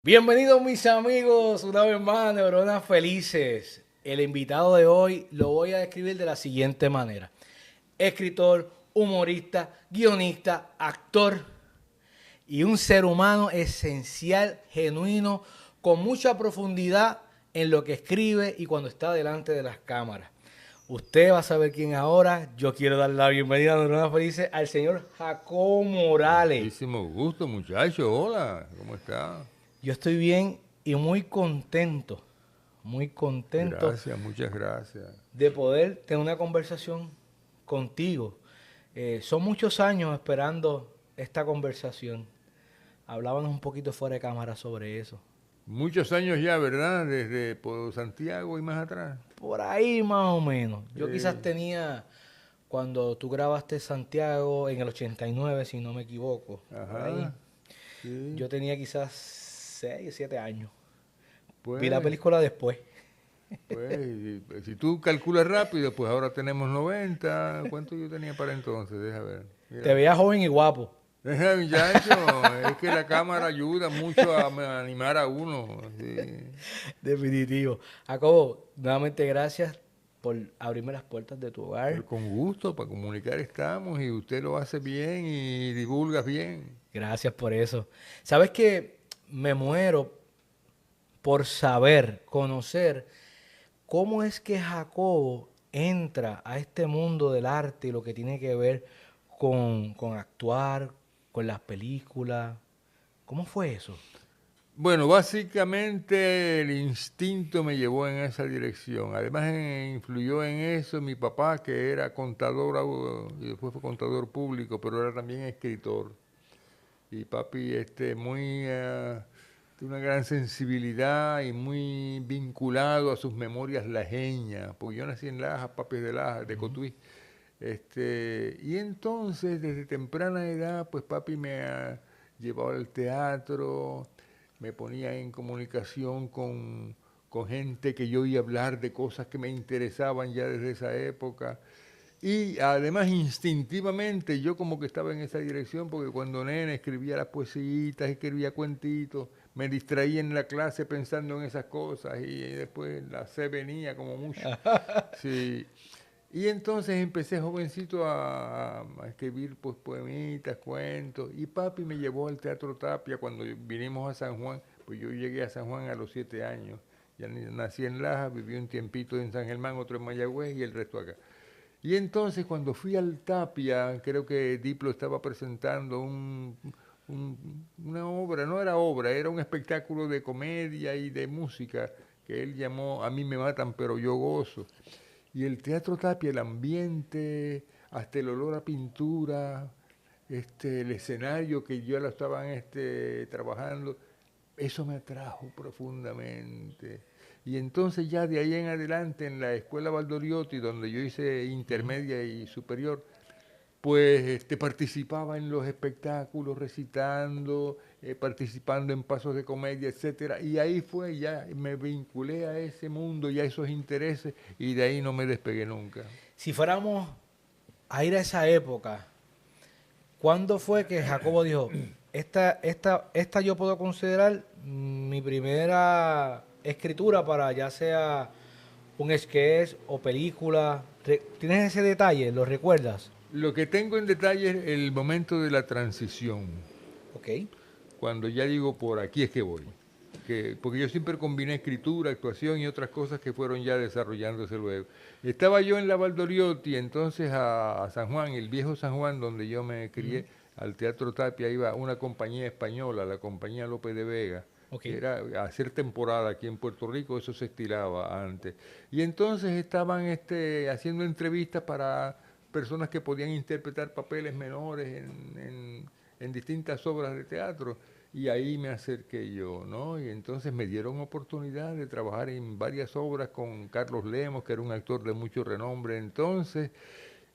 Bienvenidos mis amigos, una vez más, Neuronas Felices. El invitado de hoy lo voy a describir de la siguiente manera. Escritor, humorista, guionista, actor y un ser humano esencial, genuino, con mucha profundidad en lo que escribe y cuando está delante de las cámaras. Usted va a saber quién es ahora. Yo quiero dar la bienvenida a Neuronas Felices al señor Jacobo Morales. Muchísimo gusto, muchacho. Hola, ¿cómo está? Yo estoy bien y muy contento Gracias, muchas gracias. de poder tener una conversación contigo. Son muchos años esperando esta conversación. Hablábamos un poquito fuera de cámara sobre eso. Muchos años ya, ¿verdad? Desde Santiago y más atrás. Por ahí más o menos. Yo quizás Eh, tenía, cuando tú grabaste Santiago en el 89, si no me equivoco, por ahí. ajá, sí. Yo tenía quizás 6 7 años. Vi la Pues, película después. si tú calculas rápido, pues ahora tenemos 90. ¿Cuánto yo tenía para entonces? Deja ver. Te Mira. veía joven y guapo. Deja, muchacho, es que la cámara ayuda mucho a animar a uno. Sí. Definitivo. Jacobo, nuevamente gracias por abrirme las puertas de tu Pero hogar. con gusto, para comunicar estamos y usted lo hace bien y divulgas bien. Gracias por eso. Sabes que me muero por saber, conocer cómo es que Jacobo entra a este mundo del arte y lo que tiene que ver con actuar, con las películas. ¿Cómo fue eso? Bueno, básicamente el instinto me llevó en esa dirección. Además, influyó en eso mi papá, que era contador y después fue contador público, pero era también escritor. Y papi, de una gran sensibilidad y muy vinculado a sus memorias lajeñas, porque yo nací en Laja, papi es de Laja, de Ujú. Cotuí. Y entonces, desde temprana edad, pues papi me ha llevado al teatro, me ponía en comunicación con gente que yo oía hablar de cosas que me interesaban ya desde esa época. Y además instintivamente yo como que estaba en esa dirección porque cuando nene escribía las poesitas, escribía cuentitos, me distraía en la clase pensando en esas cosas y después la se venía como mucho. Sí. Y entonces empecé jovencito a escribir pues, poemitas, cuentos. Y papi me llevó al Teatro Tapia cuando vinimos a San Juan. Pues yo llegué a San Juan a los 7 años. Ya nací en Laja, viví un tiempito en San Germán, otro en Mayagüez y el resto acá. Y entonces cuando fui al Tapia, creo que Diplo estaba presentando una obra, no era obra, era un espectáculo de comedia y de música que él llamó A mí me matan pero yo gozo. Y el Teatro Tapia, el ambiente, hasta el olor a pintura, el escenario que yo lo estaban trabajando, eso me atrajo profundamente. Y entonces ya de ahí en adelante en la escuela Valdoriotti, donde yo hice Ujú. intermedia y superior, pues participaba en los espectáculos, recitando, participando en pasos de comedia, etcétera. Y ahí fue, ya me vinculé a ese mundo y a esos intereses y de ahí no me despegué nunca. Si fuéramos a ir a esa época, ¿cuándo fue que Jacobo dijo, esta yo puedo considerar mi primera escritura para ya sea un sketch o película? ¿Tienes ese detalle? ¿Lo recuerdas? Lo que tengo en detalle es el momento de la transición, Ok. cuando ya digo por aquí es que voy. Porque yo siempre combiné escritura, actuación y otras cosas que fueron ya desarrollándose luego. Estaba yo en la Valdoriotti, entonces a San Juan, el viejo San Juan, donde yo me Ujú. crié, al Teatro Tapia iba una compañía española, la compañía López de Vega, Ok. que era a hacer temporada aquí en Puerto Rico, eso se estilaba antes. Y entonces estaban haciendo entrevistas para personas que podían interpretar papeles menores en distintas obras de teatro. Y ahí me acerqué yo, ¿no? Y entonces me dieron oportunidad de trabajar en varias obras con Carlos Lemos, que era un actor de mucho renombre entonces,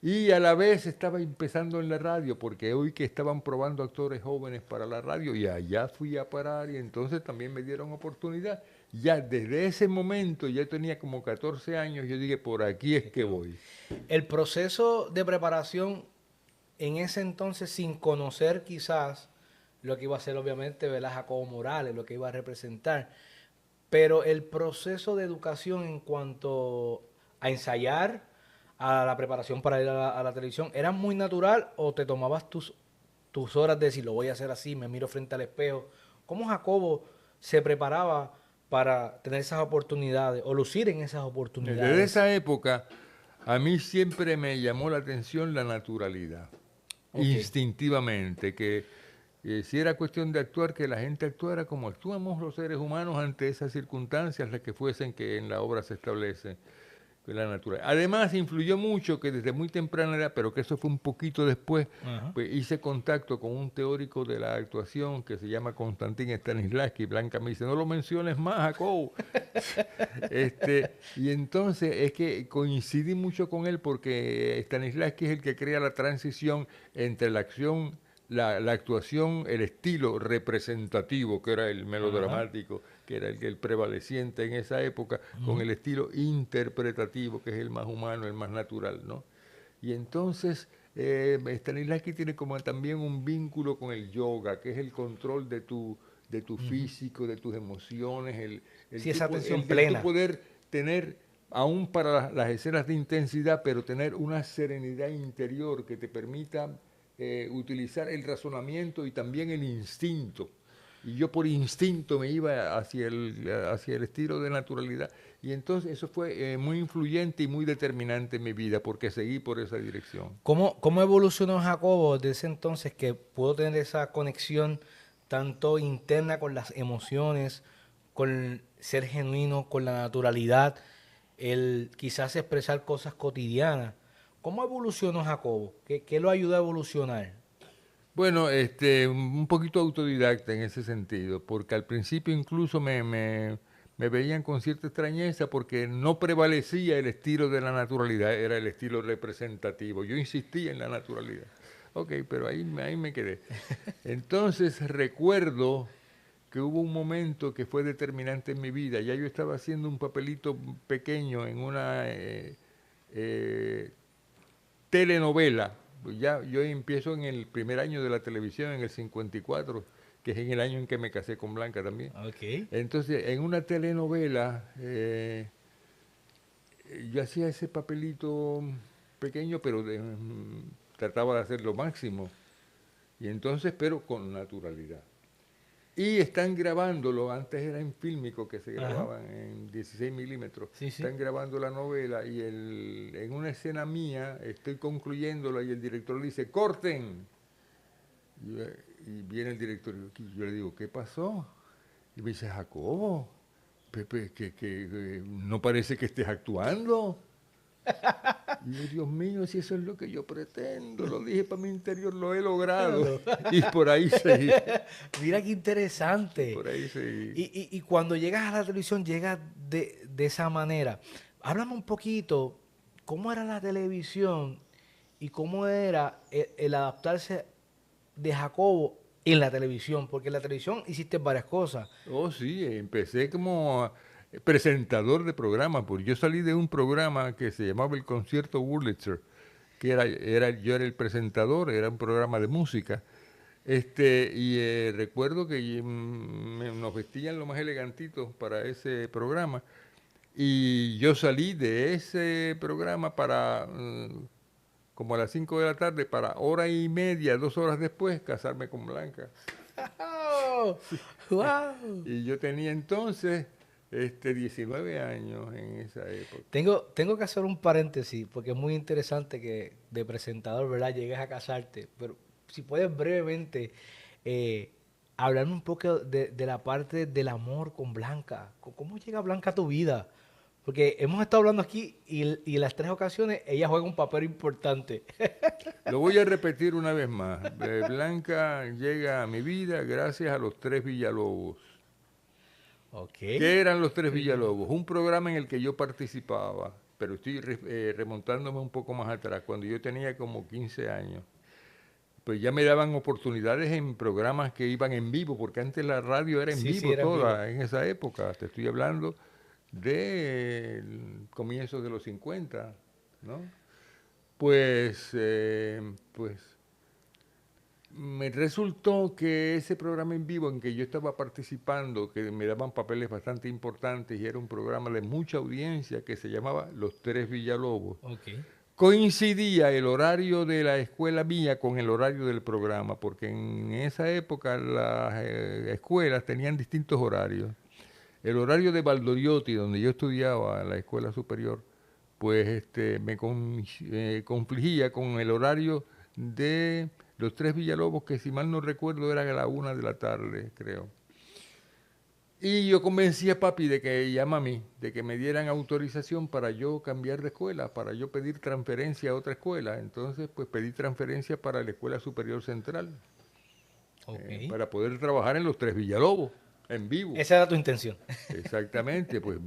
y a la vez estaba empezando en la radio, porque hoy que estaban probando actores jóvenes para la radio, y allá fui a parar, y entonces también me dieron oportunidad. Ya desde ese momento, ya tenía como 14 años, yo dije, por aquí es Es que que voy. voy. El proceso de preparación en ese entonces, sin conocer quizás lo que iba a ser obviamente, ¿verdad? Jacobo Morales, lo que iba a representar. Pero el proceso de educación en cuanto a ensayar, a la preparación para ir a la televisión, ¿era muy natural o te tomabas tus horas de decir, lo voy a hacer así, me miro frente al espejo? ¿Cómo Jacobo se preparaba para tener esas oportunidades o lucir en esas Desde oportunidades? esa época, a mí siempre me llamó la atención la naturalidad, Ok. instintivamente, que si era cuestión de actuar, que la gente actuara como actuamos los seres humanos ante esas circunstancias, las que fuesen que en la obra se establecen. La naturaleza. Además, influyó mucho que desde muy temprana edad, pero que eso fue un poquito después, Ajá. pues hice contacto con un teórico de la actuación que se llama Konstantin Stanislavski. Blanca me dice, no lo menciones más, Jacob. Y entonces es que coincidí mucho con él porque Stanislavski es el que crea la transición entre la acción, la actuación, el estilo representativo, que era el Ajá. melodramático, que era el prevaleciente en esa época, con Ujú. el estilo interpretativo, que es el más humano, el más natural, ¿no? Y entonces Stanislavski tiene como también un vínculo con el yoga, que es el control de tu Ujú. físico, de tus emociones, Sí, esa atención el del tu plena. poder tener, aún para las escenas de intensidad, pero tener una serenidad interior que te permita utilizar el razonamiento y también el instinto. Y yo por instinto me iba hacia el estilo de naturalidad. Y entonces eso fue muy influyente y muy determinante en mi vida porque seguí por esa dirección. ¿Cómo evolucionó Jacobo desde ese entonces que pudo tener esa conexión tanto interna con las emociones, con ser genuino, con la naturalidad, el quizás expresar cosas cotidianas? ¿Cómo evolucionó Jacobo? ¿Qué lo ayudó a evolucionar? Bueno, un poquito autodidacta en ese sentido, porque al principio incluso me veían con cierta extrañeza porque no prevalecía el estilo de la naturalidad, era el estilo representativo. Yo insistía en la naturalidad. Ok, pero ahí me quedé. Entonces recuerdo que hubo un momento que fue determinante en mi vida. Ya yo estaba haciendo un papelito pequeño en una eh, telenovela. Pues ya yo empiezo en el primer año de la televisión, en el 54, que es en el año en que me casé con Blanca también. Ok. Entonces, en una telenovela, yo hacía ese papelito pequeño, pero trataba de hacer lo máximo. Y entonces, pero con naturalidad. Y están grabándolo, antes era en fílmico que se Ajá. grababan en 16 milímetros, Sí, sí. están grabando la novela y en una escena mía estoy concluyéndola y el director le dice, corten. Y viene el director y yo le digo, ¿qué pasó? Y me dice, Jacobo, Pepe, que no parece que estés actuando. Y yo, Dios mío, si eso es lo que yo pretendo, lo dije para mi interior, lo he logrado. Y por ahí seguí, Mira qué y interesante. por ahí seguí. Y cuando llegas a la televisión, llegas de esa manera. Háblame un poquito, ¿cómo era la televisión y cómo era el adaptarse de Jacobo en la televisión? Porque en la televisión hiciste varias cosas. Oh, sí, empecé como presentador de programas, porque yo salí de un programa que se llamaba el Concierto Wurlitzer, que yo era el presentador, era un programa de música. Recuerdo que nos vestían lo más elegantitos para ese programa. Y yo salí de ese programa para, como a las 5 de la tarde, para hora y media, 2 horas después, casarme con Blanca. ¡Oh! ¡Wow! Y yo tenía entonces 19 años en esa época. Tengo que hacer un paréntesis porque es muy interesante que de presentador, ¿verdad? Llegues a casarte. Pero si puedes brevemente eh, hablarme un poco de la parte del amor con Blanca. ¿Cómo llega Blanca a tu vida? Porque hemos estado hablando aquí y en las tres ocasiones ella juega un papel importante. Lo voy a repetir una vez más. Blanca llega a mi vida gracias a los Tres Villalobos. Ok. ¿Qué eran los Tres Villalobos? Un programa en el que yo participaba, pero estoy remontándome un poco más atrás, cuando yo tenía como 15 años. Pues ya me daban oportunidades en programas que iban en vivo, porque antes la radio era en Sí, sí, vivo era en vivo. toda en esa época. Te estoy hablando de comienzos de los 50, ¿no? Pues me resultó que ese programa en vivo en que yo estaba participando, que me daban papeles bastante importantes y era un programa de mucha audiencia que se llamaba Los Tres Villalobos, Ok. coincidía el horario de la escuela mía con el horario del programa, porque en esa época las escuelas tenían distintos horarios. El horario de Valdoriotti, donde yo estudiaba en la escuela superior, pues confligía con el horario de Los Tres Villalobos, que si mal no recuerdo era a la 1 de la tarde, creo. Y yo convencí a papi de que, y a mami, de que me dieran autorización para yo cambiar de escuela, para yo pedir transferencia a otra escuela. Entonces, pues pedí transferencia para la Escuela Superior Central, Ok. para poder trabajar en Los Tres Villalobos, en vivo. Esa era tu intención. Exactamente, pues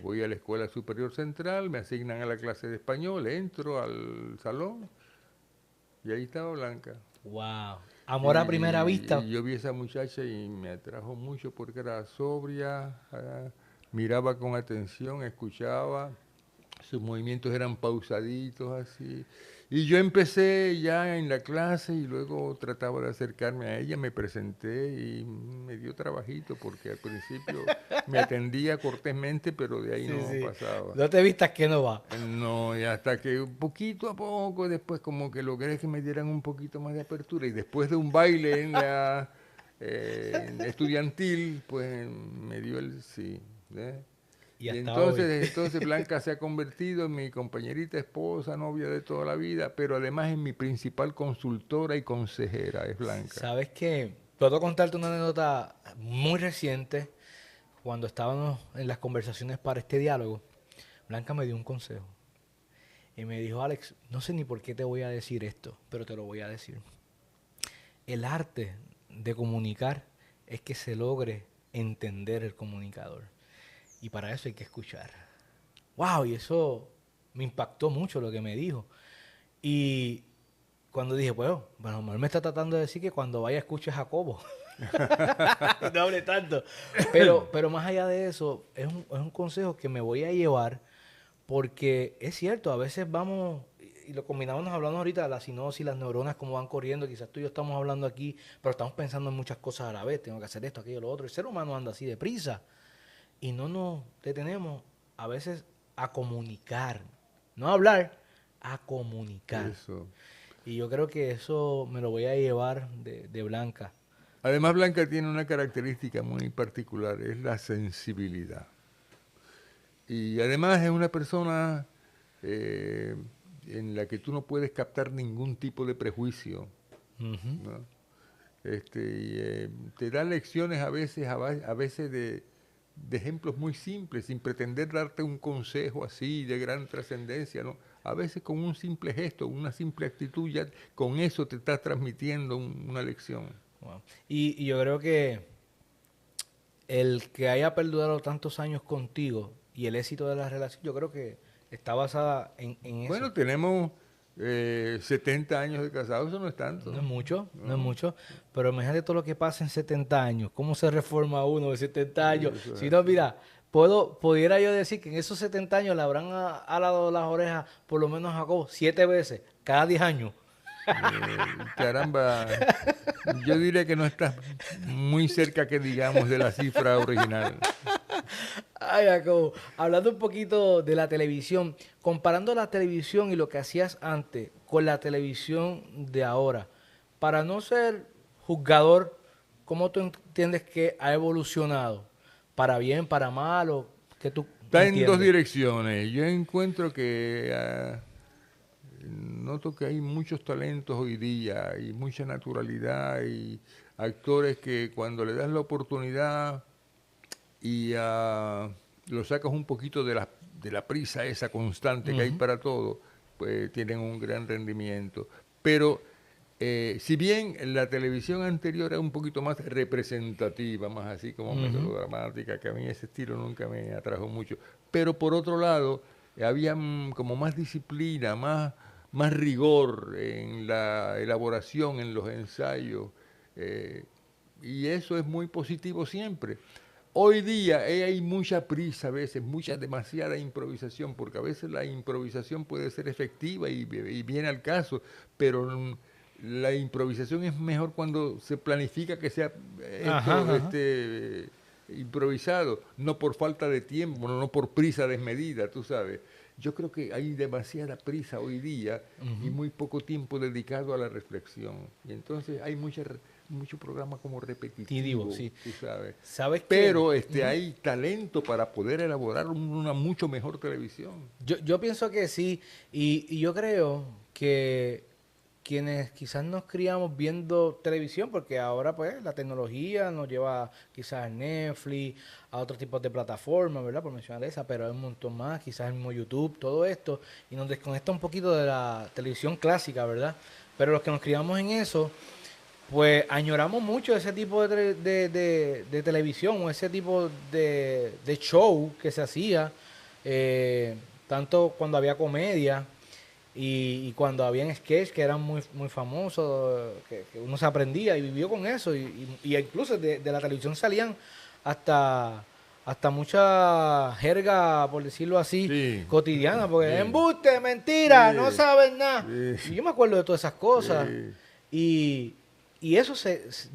voy a la Escuela Superior Central, me asignan a la clase de español, entro al salón y ahí estaba Blanca. Wow. Amor a primera Y vista. yo vi a esa muchacha y me atrajo mucho porque era sobria, miraba con atención, escuchaba, sus movimientos eran pausaditos así. Y yo empecé ya en la clase y luego trataba de acercarme a ella, me presenté y me dio trabajito porque al principio me atendía cortésmente, pero de ahí Sí, no sí. pasaba. No te vistas que no va. No, y hasta que poquito a poco después como que logré que me dieran un poquito más de apertura y después de un baile en la estudiantil, pues me dio el sí. ¿Eh? Y Y hasta hoy. entonces Blanca se ha convertido en mi compañerita, esposa, novia de toda la vida, pero además en mi principal consultora y consejera, es Blanca. Sabes que puedo contarte una anécdota muy reciente. Cuando estábamos en las conversaciones para este diálogo, Blanca me dio un consejo. Y me dijo, Alex, no sé ni por qué te voy a decir esto, pero te lo voy a decir. El arte de comunicar es que se logre entender el comunicador. Y para eso hay que escuchar. Wow, y eso me impactó mucho lo que me dijo. Y cuando dije, bueno, él me está tratando de decir que cuando vaya escuche a Jacobo. Y no hable tanto. Pero más allá de eso, es un consejo que me voy a llevar porque es cierto, a veces vamos, y lo combinamos hablando ahorita de la sinopsis, las neuronas, cómo van corriendo, quizás tú y yo estamos hablando aquí, pero estamos pensando en muchas cosas a la vez, tengo que hacer esto, aquello, lo otro. El ser humano anda así deprisa y no nos detenemos a veces a comunicar, no a hablar, a comunicar. Eso. Y yo creo que eso me lo voy a llevar de Blanca. Además, Blanca tiene una característica muy particular, es la sensibilidad. Y además es una persona eh, en la que tú no puedes captar ningún tipo de prejuicio, Ujú. ¿no? Te da lecciones a veces de ejemplos muy simples, sin pretender darte un consejo así de gran trascendencia, ¿no? A veces con un simple gesto, una simple actitud, ya con eso te estás transmitiendo una lección. Wow. Y yo creo que el que haya perdurado tantos años contigo y el éxito de la relación, yo creo que está basada en eso. Bueno, tenemos 70 años de casados, eso no es No es tanto, mucho, no es ¿no? mucho, pero imagínate todo lo que pasa en 70 años, cómo se reforma uno de 70 años. Eso Si es no, así. mira, pudiera yo decir que en esos 70 años le habrán alado las orejas por lo menos a Jacob 7 veces, cada 10 años. Caramba, yo diría que no estás muy cerca, que digamos, de la cifra original. Ay, Jacobo, hablando un poquito de la televisión, comparando la televisión y lo que hacías antes con la televisión de ahora, para no ser juzgador, ¿cómo tú entiendes que ha evolucionado? ¿Para bien, para mal o qué tú Está en dos entiendes? direcciones. Yo encuentro que noto que hay muchos talentos hoy día y mucha naturalidad y actores que cuando le das la oportunidad y lo sacas un poquito de la prisa esa constante que hay Ujú. para todo, pues tienen un gran rendimiento. Pero si bien la televisión anterior era un poquito más representativa, más así como Ujú. melodramática, que a mí ese estilo nunca me atrajo mucho, pero por otro lado había como más disciplina, más rigor en la elaboración, en los ensayos, eh, y eso es muy positivo siempre. Hoy día hay mucha prisa a veces, demasiada improvisación, porque a veces la improvisación puede ser efectiva y viene al caso, pero la improvisación es mejor cuando se planifica que sea improvisado, no por falta de tiempo, no por prisa desmedida, tú sabes. Yo creo que hay demasiada prisa hoy día y muy poco tiempo dedicado a la reflexión. Y entonces hay mucho programa como repetitivo, Sí. tú sabes. ¿Sabes qué? Pero hay talento para poder elaborar una mucho mejor televisión. Yo pienso que sí, y yo creo que quienes quizás nos criamos viendo televisión, porque ahora pues la tecnología nos lleva quizás a Netflix, a otros tipos de plataformas, ¿verdad? Por mencionar esa, pero hay un montón más, quizás el mismo YouTube, todo esto, y nos desconecta un poquito de la televisión clásica, ¿verdad? Pero los que nos criamos en eso, pues añoramos mucho ese tipo de televisión o ese tipo de show que se hacía, tanto cuando había comedia y cuando habían sketch que eran muy famosos, que uno se aprendía y vivió con eso, y incluso de la televisión salían hasta mucha jerga, por decirlo así, Sí, cotidiana, porque sí, embuste, mentira, sí, no saben nada. sí, Y yo me acuerdo de todas esas cosas. sí. Y, y eso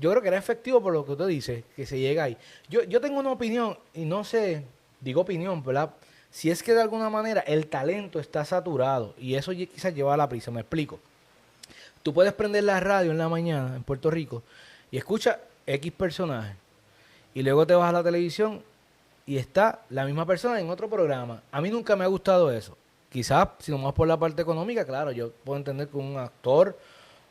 yo creo que era efectivo por lo que usted dice, que se llega ahí. Yo tengo una opinión, y no sé, digo opinión, ¿verdad? Si es que de alguna manera el talento está saturado, y eso quizás lleva a la prisa, me explico. Tú puedes prender la radio en la mañana en Puerto Rico y escucha X personaje, y luego te vas a la televisión y está la misma persona en otro programa. A mí nunca me ha gustado eso. Quizás, si nomás por la parte económica, claro, yo puedo entender que un actor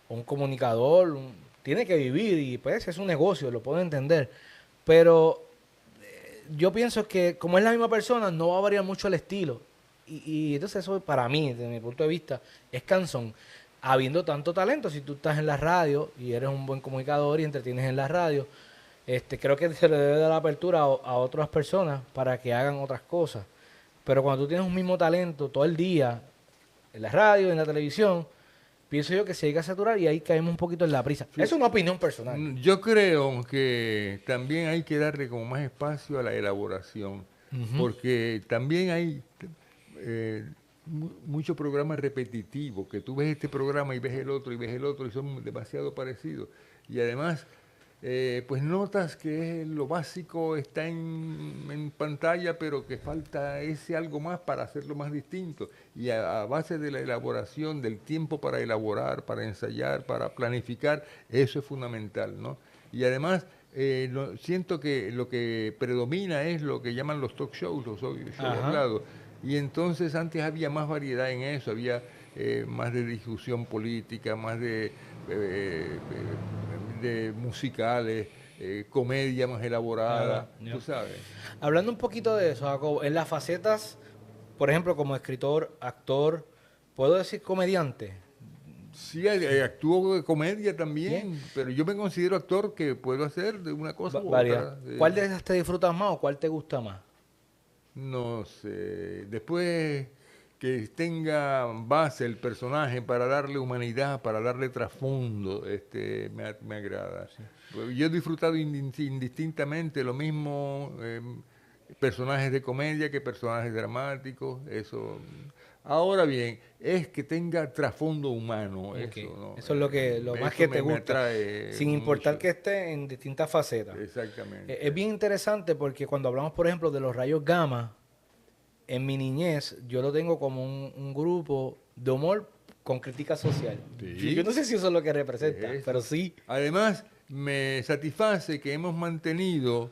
o un comunicador tiene que vivir y pues es un negocio, lo puedo entender. Pero yo pienso que como es la misma persona, no va a variar mucho el estilo. Y entonces eso para mí, desde mi punto de vista, es cansón. Habiendo tanto talento, si tú estás en la radio y eres un buen comunicador y entretienes en la radio, creo que se le debe dar la apertura a otras personas para que hagan otras cosas. Pero cuando tú tienes un mismo talento todo el día, en la radio, en la televisión, pienso yo que se llega a saturar y ahí caemos un poquito en la prisa. Es una opinión personal. Yo creo que también hay que darle como más espacio a la elaboración, porque también hay muchos programas repetitivos, que tú ves este programa y ves el otro y ves el otro y son demasiado parecidos. Y además, pues notas que lo básico está en pantalla, pero que falta ese algo más para hacerlo más distinto. Y a base de la elaboración, del tiempo para elaborar, para ensayar, para planificar, eso es fundamental, ¿no? Y además, siento que lo que predomina es lo que llaman los talk shows, los shows hablados. Y entonces antes había más variedad en eso, había más de discusión política, más de musicales, comedia más elaborada, tú sabes. Hablando un poquito de eso, Jacobo, en las facetas, por ejemplo, como escritor, actor, ¿puedo decir comediante? Sí, actúo de comedia también, pero yo me considero actor que puedo hacer de una cosa u otra. ¿Cuál de esas te disfrutas más o cuál te gusta más? No sé, después que tenga base el personaje para darle humanidad, para darle trasfondo, me agrada. Sí. Yo he disfrutado indistintamente lo mismo personajes de comedia que personajes dramáticos, eso. Ahora bien, es que tenga trasfondo humano, Okay. eso, ¿no? Eso es lo más que te gusta, sin importar mucho. que esté en distintas facetas. Exactamente. Es bien interesante porque cuando hablamos, por ejemplo, de los rayos gamma, en mi niñez yo lo tengo como un grupo de humor con crítica social. Sí. Yo no sé si eso es lo que representa, pero sí. Además, me satisface que hemos mantenido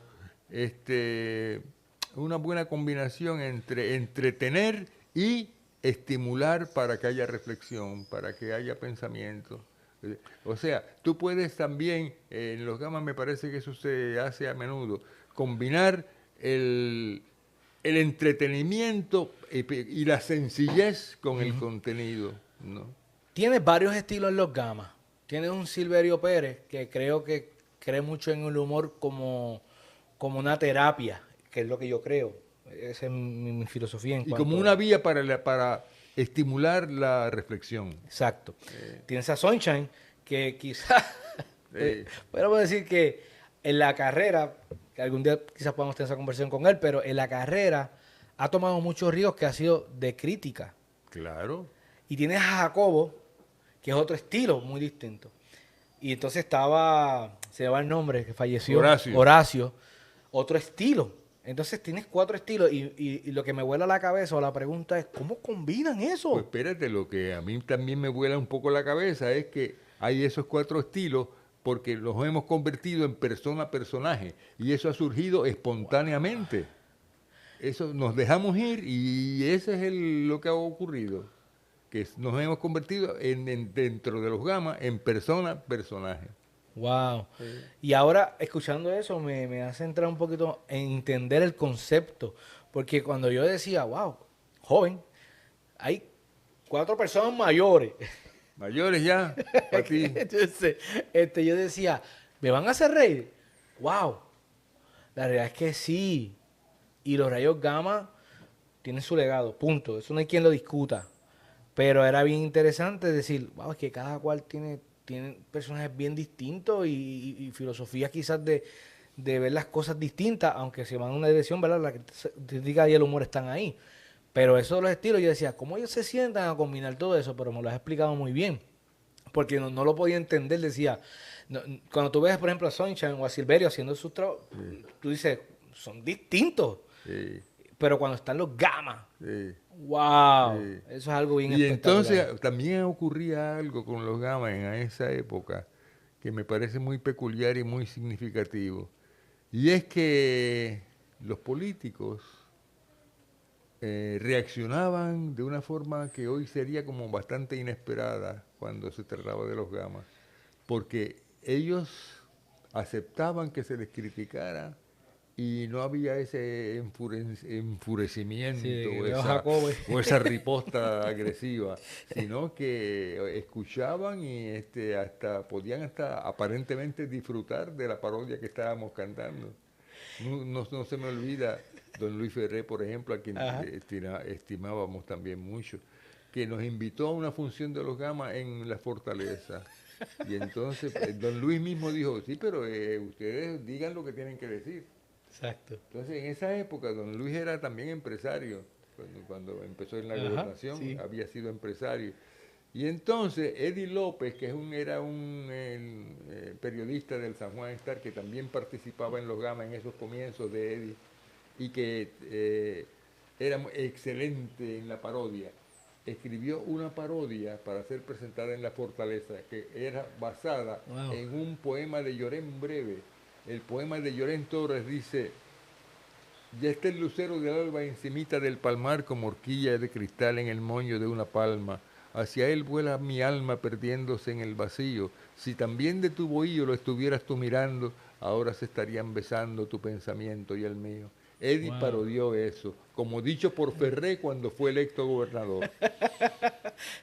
una buena combinación entre entretener y estimular para que haya reflexión, para que haya pensamiento. O sea, tú puedes también, en los gamas me parece que eso se hace a menudo, combinar el entretenimiento y la sencillez con el contenido, ¿no? Tienes varios estilos en los gamas. Tienes un Silverio Pérez que creo que cree mucho en el humor como una terapia, que es lo que yo creo. Esa es mi filosofía en y cuanto como una vía para estimular la reflexión. Exacto. Tienes a Sunshine, que quizás podemos decir que en la carrera, que algún día quizás podamos tener esa conversación con él, pero en la carrera ha tomado muchos ríos que ha sido de crítica. Claro. Y tienes a Jacobo, que es otro estilo muy distinto. y entonces estaba, se me va el nombre, que falleció, Horacio. Horacio, otro estilo. Entonces tienes 4 estilos y lo que me vuela la cabeza o la pregunta es, ¿cómo combinan eso? Pues espérate, lo que a mí también me vuela un poco la cabeza es que hay esos 4 estilos porque los hemos convertido en persona-personaje y eso ha surgido espontáneamente. Eso nos dejamos ir y ese es lo que ha ocurrido, que nos hemos convertido dentro de los gamas en persona-personaje. Wow. Y ahora, escuchando eso, me hace entrar un poquito en entender el concepto. Porque cuando yo decía, wow, joven, hay 4 personas mayores. Mayores ya, para ti. Entonces, yo decía, ¿me van a hacer reír? Wow. La realidad es que sí. Y los rayos gamma tienen su legado, punto. Eso no hay quien lo discuta. Pero era bien interesante decir, wow, es que cada cual tiene personajes bien distintos y filosofías quizás de ver las cosas distintas, aunque se van en una dirección, ¿verdad? La crítica y el humor están ahí. Pero eso de los estilos, yo decía, ¿cómo ellos se sientan a combinar todo eso? Pero me lo has explicado muy bien. Porque no lo podía entender, decía, cuando tú ves, por ejemplo, a Sunshine o a Silverio haciendo sus trabajos, tú dices, son distintos. Sí, Pero cuando están los gamma, sí. wow, Sí. eso es algo bien Y espectacular. entonces también ocurría algo con los gamas en esa época que me parece muy peculiar y muy significativo. Y es que los políticos reaccionaban de una forma que hoy sería como bastante inesperada cuando se trataba de los gamas, porque ellos aceptaban que se les criticara y no había ese enfurecimiento Sí, o Leo Jacobo. o esa riposta agresiva, sino que escuchaban y hasta podían hasta aparentemente disfrutar de la parodia que estábamos cantando. No se me olvida don Luis Ferré, por ejemplo, a quien Ajá. estimábamos también mucho, que nos invitó a una función de los Gamas en la Fortaleza. Y entonces don Luis mismo dijo, sí, pero ustedes digan lo que tienen que decir. Exacto. Entonces, en esa época, don Luis era también empresario. Cuando empezó en la Ajá, gobernación, sí. había sido empresario. Y entonces, Eddie López, que era un periodista del San Juan Star, que también participaba en los Gamas en esos comienzos de Eddie, y que era excelente en la parodia, escribió una parodia para ser presentada en la Fortaleza, que era basada Wow. en un poema de Llorén Breve. El poema de Llorén Torres dice: ya está el lucero del alba encimita del palmar como horquilla de cristal en el moño de una palma. Hacia él vuela mi alma perdiéndose en el vacío. Si también de tu bohío lo estuvieras tú mirando, ahora se estarían besando tu pensamiento y el mío. Eddie Wow. parodió eso, como dicho por Ferré cuando fue electo gobernador.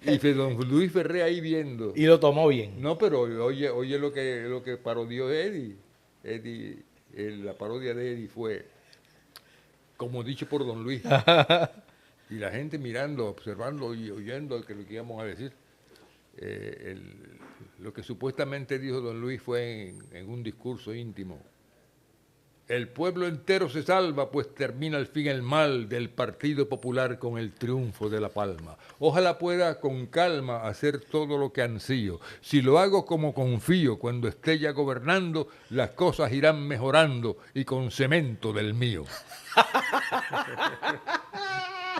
Y don Luis Ferré ahí viendo. Y lo tomó bien. No, pero oye lo que parodió Eddie. La parodia de Eddie fue como dicho por don Luis. Y la gente mirando, observando y oyendo lo que íbamos a decir. Lo que supuestamente dijo don Luis fue en un discurso íntimo. El pueblo entero se salva, pues termina al fin el mal del Partido Popular con el triunfo de La Palma. Ojalá pueda con calma hacer todo lo que ansío. Si lo hago como confío, cuando esté ya gobernando, las cosas irán mejorando y con cemento del mío.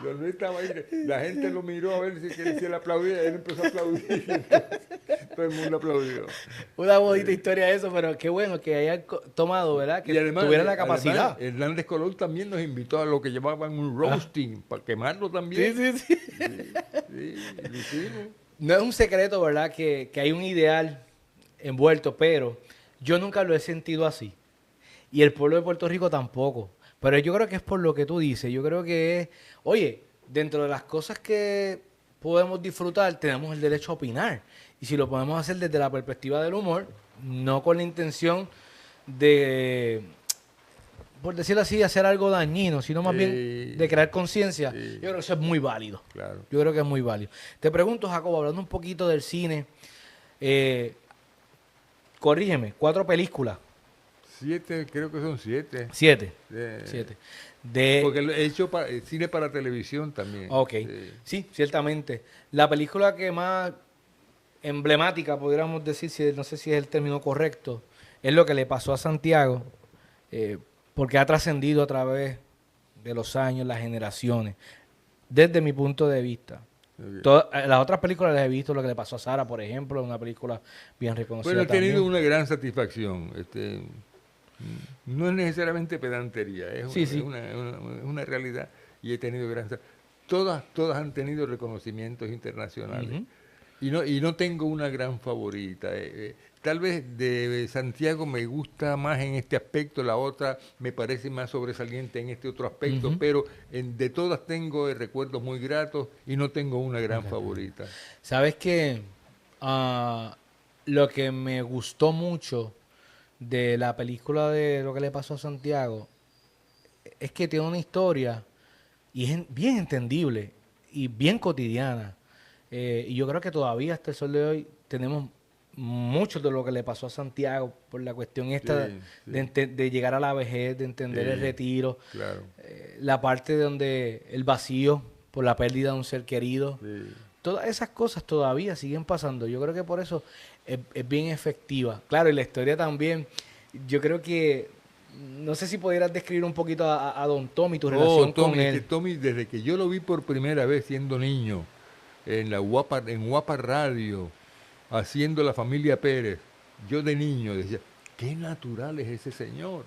Don Luis estaba ahí, la gente lo miró a ver si él aplaudía, él empezó a aplaudir, todo el mundo aplaudió. Una bonita historia eso, pero qué bueno que hayan tomado, ¿verdad? Que Y además, tuvieran la capacidad. Hernández Colón también nos invitó a lo que llamaban un roasting, para quemarlo Sí, también. sí, sí. Sí, lo hicimos. No es un secreto, ¿verdad? Que hay un ideal envuelto, pero yo nunca lo he sentido así. Y el pueblo de Puerto Rico tampoco. Pero yo creo que es por lo que tú dices. Yo creo que es, oye, dentro de las cosas que podemos disfrutar, tenemos el derecho a opinar. Y si lo podemos hacer desde la perspectiva del humor, no con la intención de, por decirlo así, hacer algo dañino, sino más bien de crear conciencia, sí. yo creo que eso es muy válido. Claro. Yo creo que es muy válido. Te pregunto, Jacobo, hablando un poquito del cine, corrígeme, 4 películas. 7, creo que son 7. 7. Eh, 7. Porque he hecho cine para televisión también. Ok, sí, ciertamente. La película que más emblemática, podríamos decir, no sé si es el término correcto, es lo que le pasó a Santiago, porque ha trascendido a través de los años, las generaciones, desde mi punto de vista. Ok. Las otras películas las he visto, lo que le pasó a Sara, por ejemplo, una película bien reconocida Bueno, he tenido también. una gran satisfacción. No es necesariamente pedantería, Sí, es sí. es una realidad y he tenido todas han tenido reconocimientos internacionales. Ujú. Y no tengo una gran favorita. Tal vez de Santiago me gusta más en este aspecto, la otra me parece más sobresaliente en este otro aspecto, Ujú. pero de todas tengo recuerdos muy gratos y no tengo una gran Ok. favorita. ¿Sabes qué? Ah, lo que me gustó mucho de la película de lo que le pasó a Santiago es que tiene una historia y es bien entendible y bien cotidiana. Y yo creo que todavía hasta el sol de hoy tenemos mucho de lo que le pasó a Santiago por la cuestión esta Sí, sí, de llegar a la vejez, de entender el sí, retiro, claro. la parte donde el vacío por la pérdida de un ser querido. Sí. Todas esas cosas todavía siguen pasando. Yo creo que por eso es bien efectiva. Claro, y la historia también. Yo creo que, no sé si pudieras describir un poquito a Don Tommy, tu Oh, relación con Tommy, es que él. Tommy, desde que yo lo vi por primera vez siendo niño, en Guapa Radio, haciendo La Familia Pérez, yo de niño decía, qué natural es ese señor.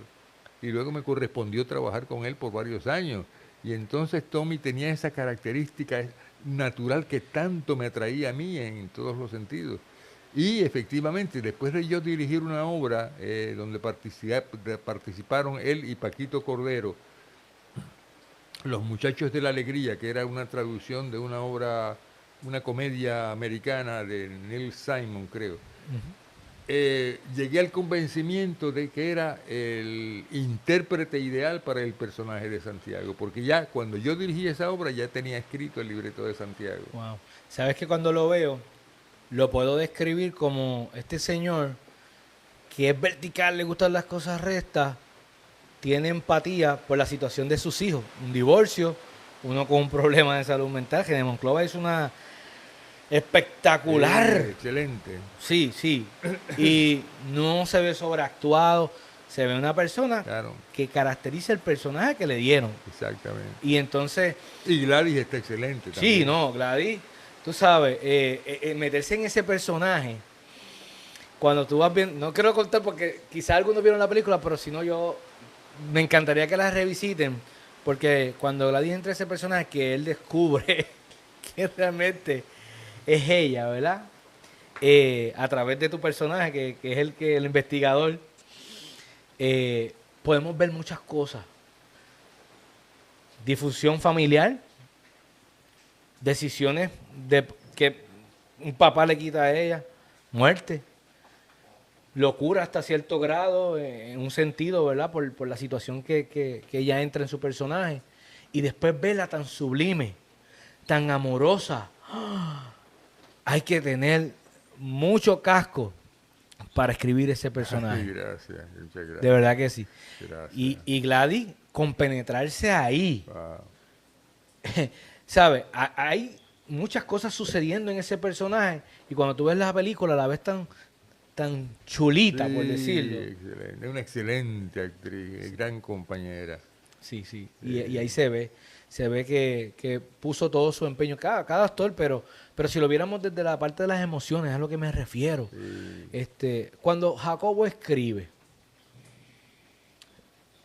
Y luego me correspondió trabajar con él por varios años. Y entonces Tommy tenía esa característica natural que tanto me atraía a mí en todos los sentidos. Y efectivamente, después de yo dirigir una obra donde participaron él y Paquito Cordero, Los Muchachos de la Alegría, que era una traducción de una obra, una comedia americana de Neil Simon, creo. Llegué al convencimiento de que era el intérprete ideal para el personaje de Santiago, porque ya cuando yo dirigí esa obra ya tenía escrito el libreto de Santiago. Wow. Sabes que cuando lo veo, lo puedo describir como este señor que es vertical, le gustan las cosas rectas, tiene empatía por la situación de sus hijos. Un divorcio, uno con un problema de salud mental. Que de Monclova es una espectacular. Excelente, Sí, sí. Y no se ve sobreactuado. Se ve una persona claro, que caracteriza el personaje que le dieron. exactamente. Y entonces, Y Gladys está excelente sí, también. no, Gladys, tú sabes, meterse en ese personaje, cuando tú vas viendo, no quiero contar porque quizás algunos vieron la película, pero si no yo, me encantaría que la revisiten, porque cuando Gladys entra a ese personaje, que él descubre que realmente es ella, ¿verdad? A través de tu personaje, que es el investigador, podemos ver muchas cosas. Difusión familiar, decisiones de que un papá le quita a ella, muerte, locura hasta cierto grado, en un sentido, ¿verdad? Por la situación que ella entra en su personaje. Y después verla tan sublime, tan amorosa. Hay que tener mucho casco para escribir ese Ay, personaje. gracias, muchas De gracias. verdad que sí. Gracias. Y Gladys, con penetrarse ahí, Wow. ¿sabes? Hay muchas cosas sucediendo en ese personaje y cuando tú ves la película la ves tan chulita, por decirlo. Sí, excelente. Una excelente actriz, gran compañera. Sí, sí. Y ahí Sí, se ve que puso todo su empeño, cada actor, pero si lo viéramos desde la parte de las emociones, es a lo que me refiero. sí. Cuando Jacobo escribe,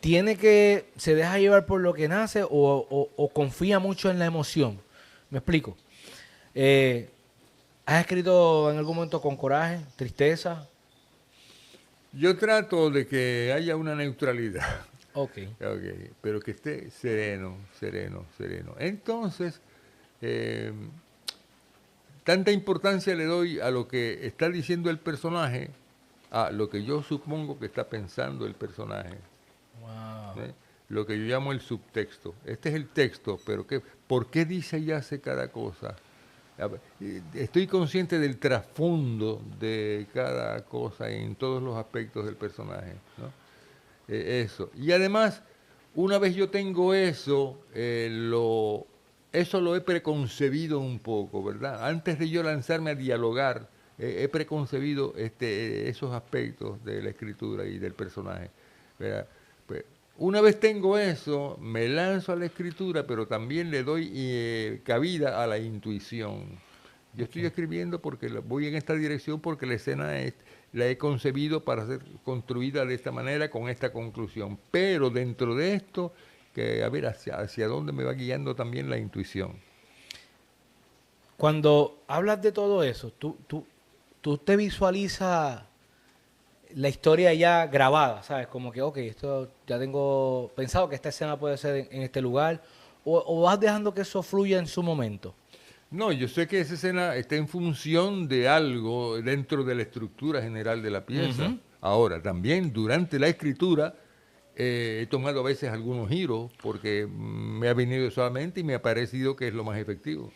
se deja llevar por lo que nace o confía mucho en la emoción. ¿Me explico? Eh, ¿Has escrito en algún momento con coraje, tristeza? Yo trato de que haya una neutralidad, Ok. ok, pero que esté sereno, sereno, sereno. Entonces, eh, tanta importancia le doy a lo que está diciendo el personaje, a lo que yo supongo que está pensando el personaje. Wow. ¿Eh? Lo que yo llamo el subtexto. Este es el texto, pero ¿por qué dice y hace cada cosa? Estoy consciente del trasfondo de cada cosa en todos los aspectos del personaje, ¿no? Eso. Y además, una vez yo tengo eso, eso lo he preconcebido un poco, ¿verdad? Antes de yo lanzarme a dialogar he preconcebido esos aspectos de la escritura y del personaje. ¿Verdad? Pues, una vez tengo eso, me lanzo a la escritura, pero también le doy cabida a la intuición. Yo estoy escribiendo porque voy en esta dirección porque la escena la he concebido para ser construida de esta manera, con esta conclusión. Pero dentro de esto, que a ver hacia dónde me va guiando también la intuición. Cuando hablas de todo eso, tú te visualizas la historia ya grabada, ¿sabes? Como que, ok, esto ya tengo pensado que esta escena puede ser en este lugar, o vas dejando que eso fluya en su momento. No, yo sé que esa escena está en función de algo dentro de la estructura general de la pieza. Ujú. Ahora, también durante la escritura he tomado a veces algunos giros porque me ha venido solamente y me ha parecido que es lo más efectivo.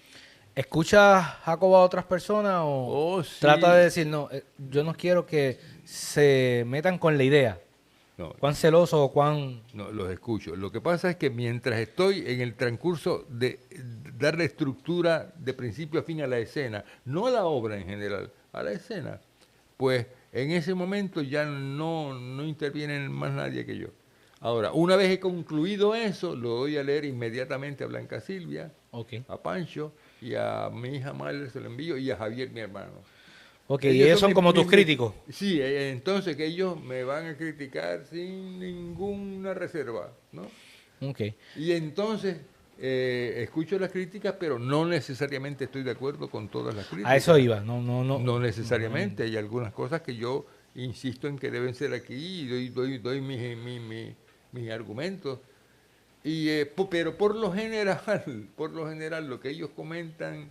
¿Escuchas Jacob a otras personas o Oh, trata de sí. decir, no, yo no quiero que se metan con la idea? No, ¿Cuán celoso o cuán...? no, los escucho. Lo que pasa es que mientras estoy en el transcurso de darle estructura de principio a fin a la escena, no a la obra en general, a la escena, pues en ese momento ya no interviene más nadie que yo. Ahora, una vez he concluido eso, lo doy a leer inmediatamente a Blanca Silvia, Ok. a Pancho y a mi hija Mayler se lo envío y a Javier, mi hermano. Ok, y Ellos ellos son son como tus críticos. sí, entonces que ellos me van a criticar sin ninguna reserva, ¿no? Ok. Y entonces escucho las críticas, pero no necesariamente estoy de acuerdo con todas las A eso críticas. iba. No, no, no. No necesariamente, hay algunas cosas que yo insisto en que deben ser aquí y doy mis argumentos. Pero por lo general, lo que ellos comentan,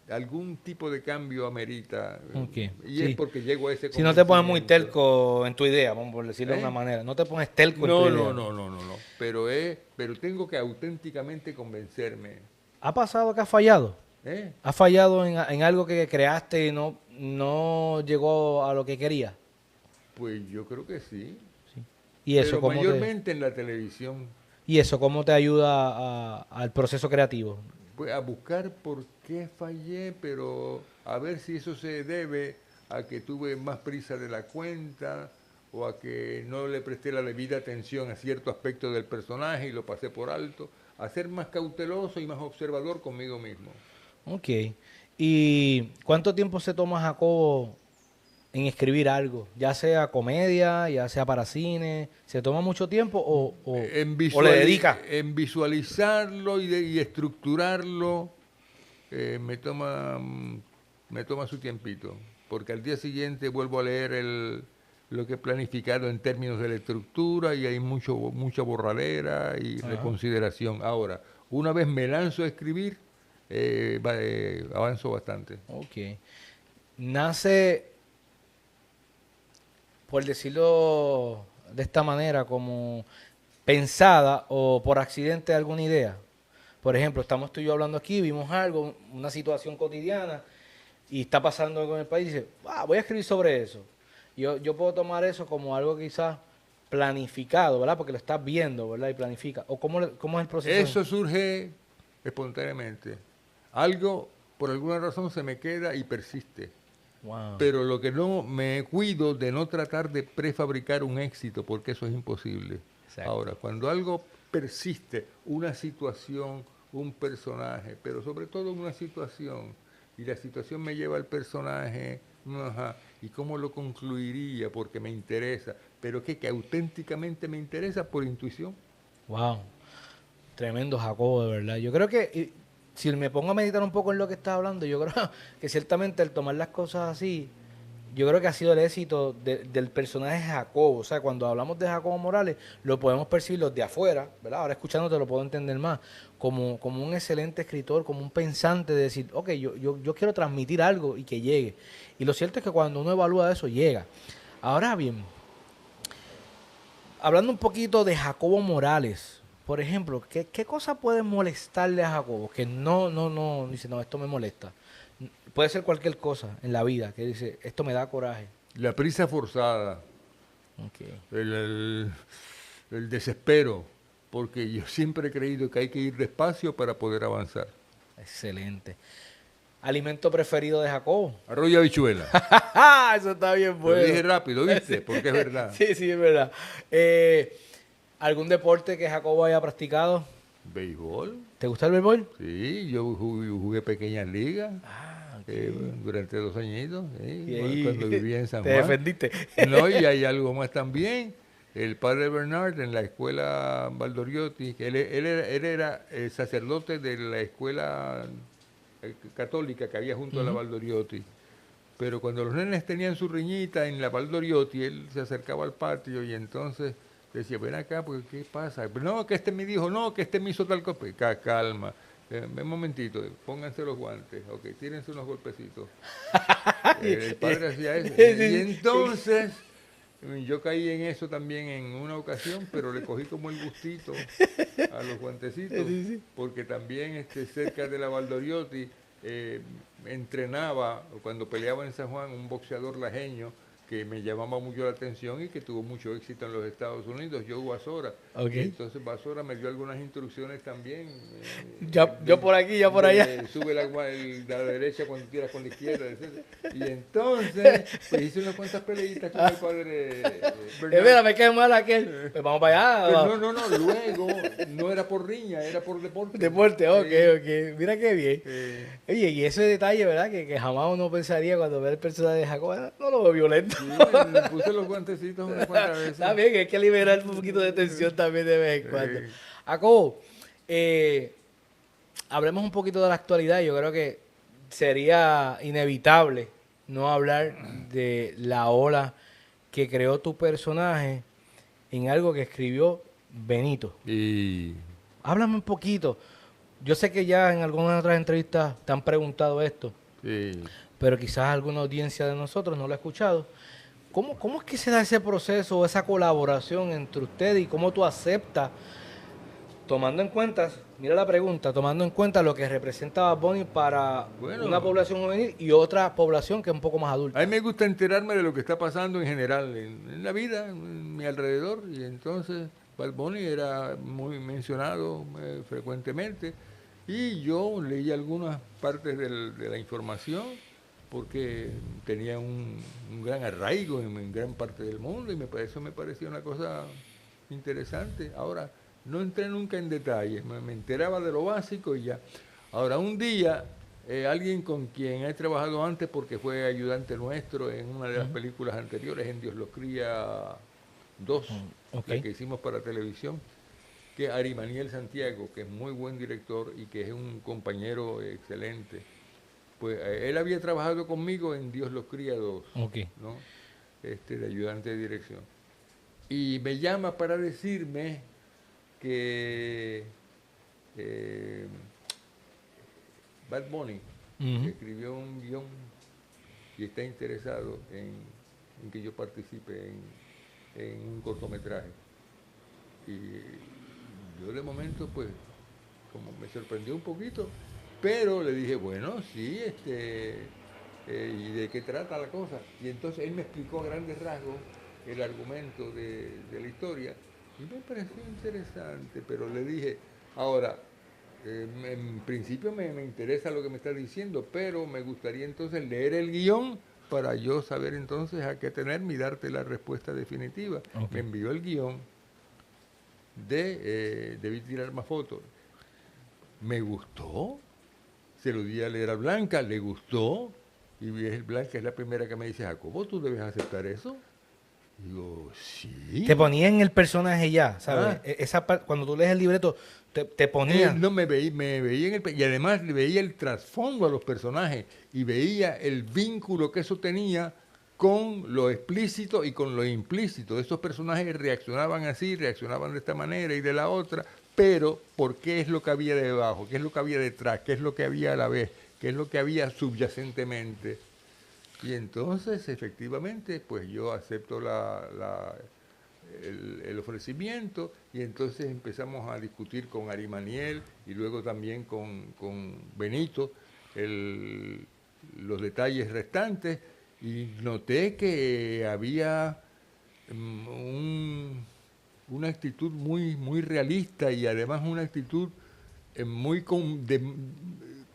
algún tipo de cambio amerita. Ok. Y es Sí. porque llego a ese Si no te pones muy convencimiento. telco en tu idea, vamos por decirlo de una ¿Eh? manera. No te pones telco en tu No, no, idea. no, no, no, no. Pero tengo que auténticamente convencerme. ¿Ha pasado que has fallado? ¿Eh? ¿Has fallado en algo que creaste y no llegó a lo que querías? Pues yo creo que sí. Sí. ¿Y eso Pero cómo te, mayormente en la televisión. y eso cómo te ayuda al proceso creativo? Pues a buscar por qué fallé, pero a ver si eso se debe a que tuve más prisa de la cuenta o a que no le presté la debida atención a cierto aspecto del personaje y lo pasé por alto, a ser más cauteloso y más observador conmigo mismo. Ok. ¿Y cuánto tiempo se toma Jacobo en escribir algo? Ya sea comedia, ya sea para cine. ¿Se toma mucho tiempo o le dedica? En visualizarlo y estructurarlo me toma su tiempito, porque al día siguiente vuelvo a leer lo que he planificado en términos de la estructura y hay mucha borradera y Ajá. reconsideración. Ahora, una vez me lanzo a escribir, avanzo bastante. Ok. Nace, por decirlo de esta manera, como pensada o por accidente alguna idea. Por ejemplo, estamos tú y yo hablando aquí, vimos algo, una situación cotidiana y está pasando algo en el país y dice, voy a escribir sobre eso. Yo puedo tomar eso como algo quizás planificado, ¿verdad? Porque lo estás viendo, ¿verdad? Y planifica. ¿O cómo es el proceso? Eso surge espontáneamente. Algo, por alguna razón, se me queda y persiste. Wow. Pero lo que no me cuido de no tratar de prefabricar un éxito, porque eso es imposible. Exacto. Ahora, cuando algo persiste, una situación, un personaje, pero sobre todo una situación, y la situación me lleva al personaje, ajá, y cómo lo concluiría, porque me interesa, pero que auténticamente me interesa por intuición. Wow. Tremendo Jacobo, de verdad. Yo creo que si me pongo a meditar un poco en lo que estás hablando, yo creo que ciertamente el tomar las cosas así, yo creo que ha sido el éxito del personaje Jacobo. O sea, cuando hablamos de Jacobo Morales, lo podemos percibir los de afuera, ¿verdad? Ahora escuchándote lo puedo entender más, como un excelente escritor, como un pensante de decir, ok, yo quiero transmitir algo y que llegue. Y lo cierto es que cuando uno evalúa eso, llega. Ahora bien, hablando un poquito de Jacobo Morales, por ejemplo, ¿qué cosa puede molestarle a Jacobo? Que dice, no, esto me molesta. Puede ser cualquier cosa en la vida que dice, esto me da coraje. La prisa forzada, Okay. el, el- el desespero, porque yo siempre he creído que hay que ir despacio para poder avanzar. Excelente. Alimento preferido de Jacobo. Arroz y habichuela. Eso está bien Lo bueno. dije rápido, ¿viste? Porque es verdad. Sí, sí, es verdad. ¿Algún deporte que Jacobo haya practicado? ¿Béisbol? ¿Te gusta el béisbol? Sí, yo jugué pequeñas ligas Ah, ok. durante 2 añitos, Y ahí cuando vivía en San te Juan. defendiste. No, y hay algo más también. El padre Bernard en la escuela Valdoriotti, que él era sacerdote de la escuela católica que había junto a la Valdoriotti. Pero cuando los nenes tenían su riñita en la Valdoriotti, él se acercaba al patio y entonces decía, ven acá, porque ¿qué pasa? No, que este me dijo, no, que este me hizo tal cosa. Calma, un momentito, pónganse los guantes, ok, tírense unos golpecitos. El padre hacía eso. Y entonces yo caí en eso también en una ocasión, pero le cogí como el gustito a los guantecitos, porque también cerca de la Valdoriotti entrenaba, cuando peleaba en San Juan, un boxeador lajeño que me llamaba mucho la atención y que tuvo mucho éxito en los Estados Unidos, Joe Basora. Okay. Entonces Basora me dio algunas instrucciones también. Yo por aquí, yo por allá. Sube la derecha cuando tiras con la izquierda, etc. Y entonces pues hice unas cuantas peleitas con el padre Mira, me cae mal aquel. Pues vamos para allá. Pero no, luego no era por riña, era por deporte. Deporte, ok. Mira qué bien. Oye, y ese detalle, ¿verdad? Que jamás uno pensaría cuando ve el personaje de Jacob, no lo veo violento. Sí, le puse los guantecitos unas cuantas veces. Está bien, hay que liberar un poquito de tensión también de vez en cuando. Jacobo, hablemos un poquito de la actualidad. Yo creo que sería inevitable no hablar de la ola que creó tu personaje en algo que escribió Benito. Y Háblame un poquito. Yo sé que ya en algunas otras entrevistas te han preguntado esto, sí. pero quizás alguna audiencia de nosotros no lo ha escuchado. ¿Cómo es que se da ese proceso, esa colaboración entre ustedes y cómo tú aceptas, tomando en cuenta, mira la pregunta, tomando en cuenta lo que representa Bad Bunny para una población juvenil y otra población que es un poco más adulta? A mí me gusta enterarme de lo que está pasando en general en la vida, en mi alrededor, y entonces Bad Bunny era muy mencionado frecuentemente, y yo leí algunas partes de la información porque tenía un gran arraigo en gran parte del mundo y eso me parecía una cosa interesante. Ahora, no entré nunca en detalles, me enteraba de lo básico y ya. Ahora, un día, alguien con quien he trabajado antes porque fue ayudante nuestro en una de las películas anteriores, en Dios los cría 2, la que hicimos para televisión, que es Arimaniel Santiago, que es muy buen director y que es un compañero excelente. Pues él había trabajado conmigo en Dios los cría 2, ¿no? De ayudante de dirección. Y me llama para decirme que Bad Bunny escribió un guión y está interesado en que yo participe en un cortometraje. Y yo de momento, pues, como me sorprendió un poquito, pero le dije, bueno, sí, ¿y de qué trata la cosa? Y entonces él me explicó a grandes rasgos el argumento de la historia y me pareció interesante, pero le dije, ahora, en principio me interesa lo que me estás diciendo, pero me gustaría entonces leer el guión para yo saber entonces a qué tenerme y darte la respuesta definitiva. Me envió el guión debí tirar más fotos. Me gustó, se lo di a leer a Blanca, le gustó, y Blanca es la primera que me dice, Jacobo, ¿tú debes aceptar eso? Digo, sí. Te ponía en el personaje ya, ¿sabes? Cuando tú lees el libreto, te ponía. No, me veía en y además le veía el trasfondo a los personajes y veía el vínculo que eso tenía con lo explícito y con lo implícito. Estos personajes reaccionaban así, reaccionaban de esta manera y de la otra, pero ¿por qué es lo que había debajo? ¿Qué es lo que había detrás? ¿Qué es lo que había a la vez? ¿Qué es lo que había subyacentemente? Y entonces, efectivamente, pues yo acepto el ofrecimiento y entonces empezamos a discutir con Arimaniel y luego también con Benito los detalles restantes y noté que había una actitud muy realista y además una actitud muy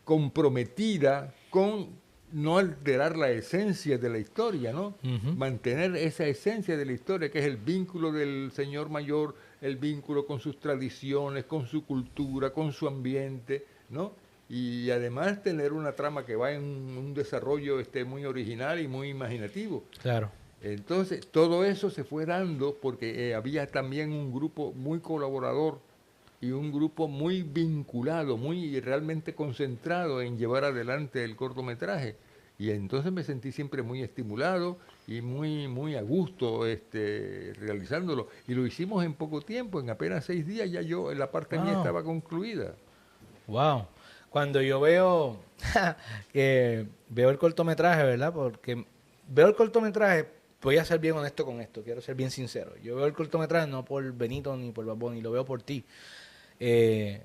comprometida con no alterar la esencia de la historia, ¿no? Ujú. Mantener esa esencia de la historia, que es el vínculo del señor mayor, el vínculo con sus tradiciones, con su cultura, con su ambiente, ¿no? Y además tener una trama que va en un desarrollo muy original y muy imaginativo. Claro. Entonces, todo eso se fue dando porque había también un grupo muy colaborador y un grupo muy vinculado, muy realmente concentrado en llevar adelante el cortometraje. Y entonces me sentí siempre muy estimulado y muy a gusto realizándolo. Y lo hicimos en poco tiempo, en apenas 6 días ya la parte mía Wow. estaba concluida. Wow. Cuando yo veo que veo el cortometraje, ¿verdad? Porque veo el cortometraje, voy a ser bien honesto con esto, quiero ser bien sincero. Yo veo el cortometraje no por Benito ni por Bad Bunny, lo veo por ti. Eh,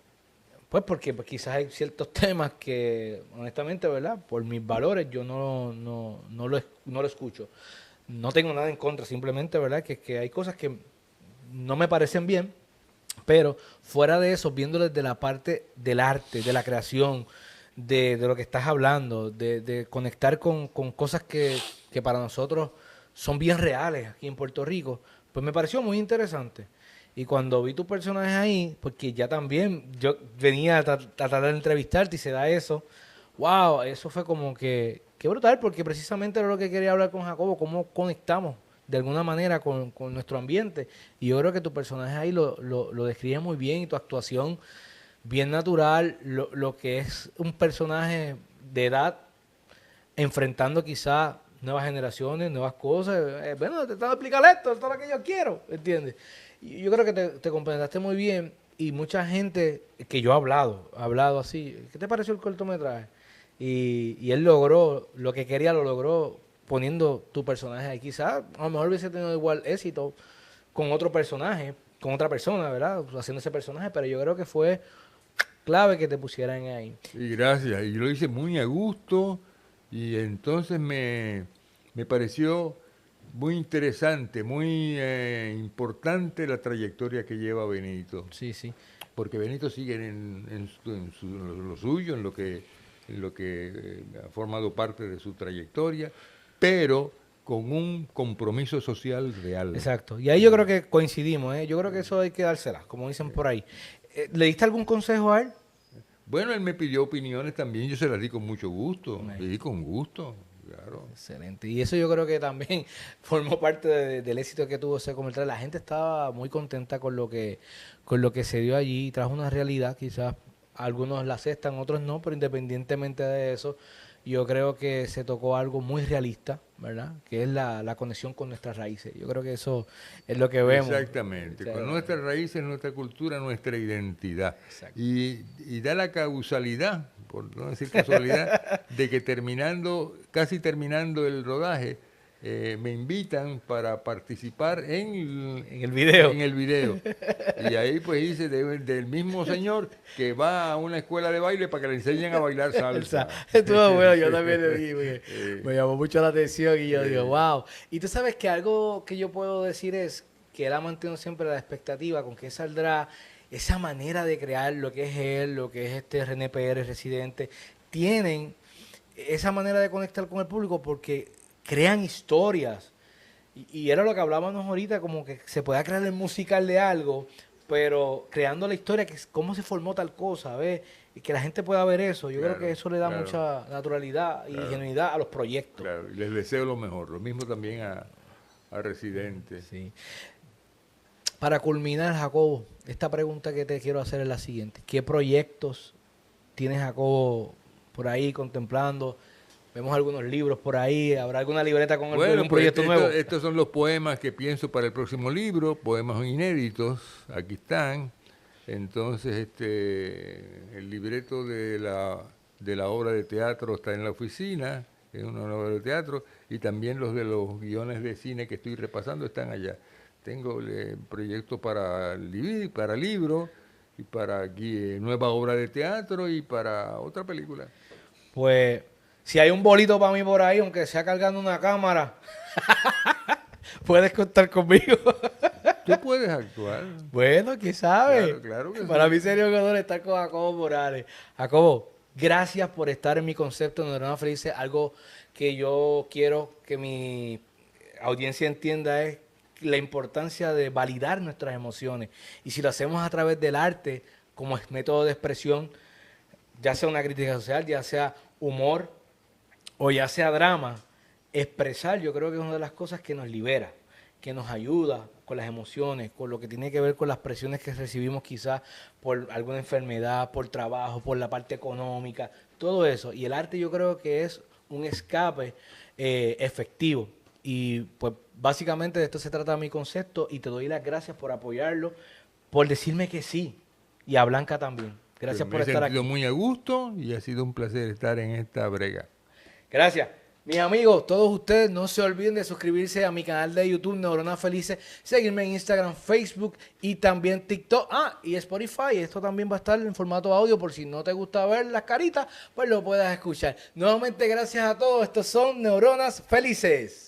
pues porque pues, quizás hay ciertos temas que, honestamente, ¿verdad? Por mis valores yo no lo escucho. No tengo nada en contra, simplemente, ¿verdad? Que hay cosas que no me parecen bien, pero fuera de eso, viéndolo desde la parte del arte, de la creación, de lo que estás hablando, de conectar con cosas que para nosotros son bien reales aquí en Puerto Rico, pues me pareció muy interesante. Y cuando vi tu personaje ahí, porque ya también yo venía a tratar de entrevistarte y se da eso, wow, eso fue como que brutal, porque precisamente era lo que quería hablar con Jacobo, cómo conectamos de alguna manera con nuestro ambiente. Y yo creo que tu personaje ahí lo describe muy bien y tu actuación bien natural, lo que es un personaje de edad enfrentando quizás nuevas generaciones, nuevas cosas. Bueno, te tengo que explicar esto es lo que yo quiero, ¿entiendes? Y yo creo que te compensaste muy bien y mucha gente que yo he hablado así, ¿qué te pareció el cortometraje? Y él logró, lo que quería lo logró poniendo tu personaje ahí. Quizás a lo mejor hubiese tenido igual éxito con otro personaje, con otra persona, ¿verdad? Haciendo ese personaje, pero yo creo que fue clave que te pusieran ahí. Y gracias. Y lo hice muy a gusto y entonces me pareció muy interesante, muy importante la trayectoria que lleva Benito. Sí, sí. Porque Benito sigue en lo suyo, en lo que ha formado parte de su trayectoria, pero con un compromiso social real. Exacto. Y ahí yo creo que coincidimos, ¿eh? Yo creo que eso hay que dársela, como dicen por ahí. ¿Le diste algún consejo a él? Bueno, él me pidió opiniones también, yo se las di con mucho gusto, Ay, sí, con gusto, claro. excelente. Y eso yo creo que también formó parte del éxito que tuvo ese comentario. La gente estaba muy contenta con lo que se dio allí. Trajo una realidad, quizás algunos la aceptan, otros no, pero independientemente de eso, yo creo que se tocó algo muy realista, ¿verdad? Que es la conexión con nuestras raíces. Yo creo que eso es lo que vemos. Exactamente, O sea, con nuestras raíces, nuestra cultura, nuestra identidad. exacto. Y da la causalidad, por no decir casualidad, de que casi terminando el rodaje, me invitan para participar En el video. en el video. Y ahí pues hice del mismo señor que va a una escuela de baile para que le enseñen a bailar salsa. Estuvo bueno, yo también le vi, me llamó mucho la atención y yo digo, Sí. wow. Y tú sabes que algo que yo puedo decir es que él ha mantenido siempre la expectativa con que saldrá esa manera de crear lo que es él, lo que es este René Pérez, Residente. Tienen esa manera de conectar con el público porque crean historias. Y era lo que hablábamos ahorita, como que se pueda crear el musical de algo, pero creando la historia, que es cómo se formó tal cosa, ¿ves? Y que la gente pueda ver eso. Yo creo Claro, que eso le da claro, mucha naturalidad y claro, genuinidad a los proyectos. claro. Y les deseo lo mejor. Lo mismo también a Residente. Sí. Para culminar, Jacobo, esta pregunta que te quiero hacer es la siguiente. ¿Qué proyectos tienes, Jacobo, por ahí contemplando? Vemos algunos libros por ahí. ¿Habrá alguna libreta con Bueno, algún proyecto nuevo? estos son los poemas que pienso para el próximo libro, poemas inéditos, aquí están. Entonces, el libreto de la obra de teatro está en la oficina, es una obra de teatro, y también los de los guiones de cine que estoy repasando están allá. Tengo proyectos para libro, y para nueva obra de teatro y para otra película. Pues, si hay un bolito para mí por ahí, aunque sea cargando una cámara, puedes contar conmigo. Tú puedes actuar. Bueno, quién sabe. Claro, claro que Para sí. mí sería un honor estar con Jacobo Morales. Jacobo, Gracias por estar en mi concepto de Neuronas Felices. Algo que yo quiero que mi audiencia entienda es la importancia de validar nuestras emociones. Y si lo hacemos a través del arte, como método de expresión, ya sea una crítica social, ya sea humor o ya sea drama, expresar yo creo que es una de las cosas que nos libera, que nos ayuda con las emociones, con lo que tiene que ver con las presiones que recibimos quizás por alguna enfermedad, por trabajo, por la parte económica, todo eso. Y el arte yo creo que es un escape efectivo. Y pues básicamente de esto se trata mi concepto y te doy las gracias por apoyarlo, por decirme que sí. Y a Blanca también. Gracias Pues por me he estar sentido aquí. muy a gusto y ha sido un placer estar en esta brega. Gracias. Mis amigos, todos ustedes no se olviden de suscribirse a mi canal de YouTube Neuronas Felices, seguirme en Instagram, Facebook y también TikTok. Ah, y Spotify. Esto también va a estar en formato audio por si no te gusta ver las caritas, pues lo puedas escuchar. Nuevamente, gracias a todos. Estos son Neuronas Felices.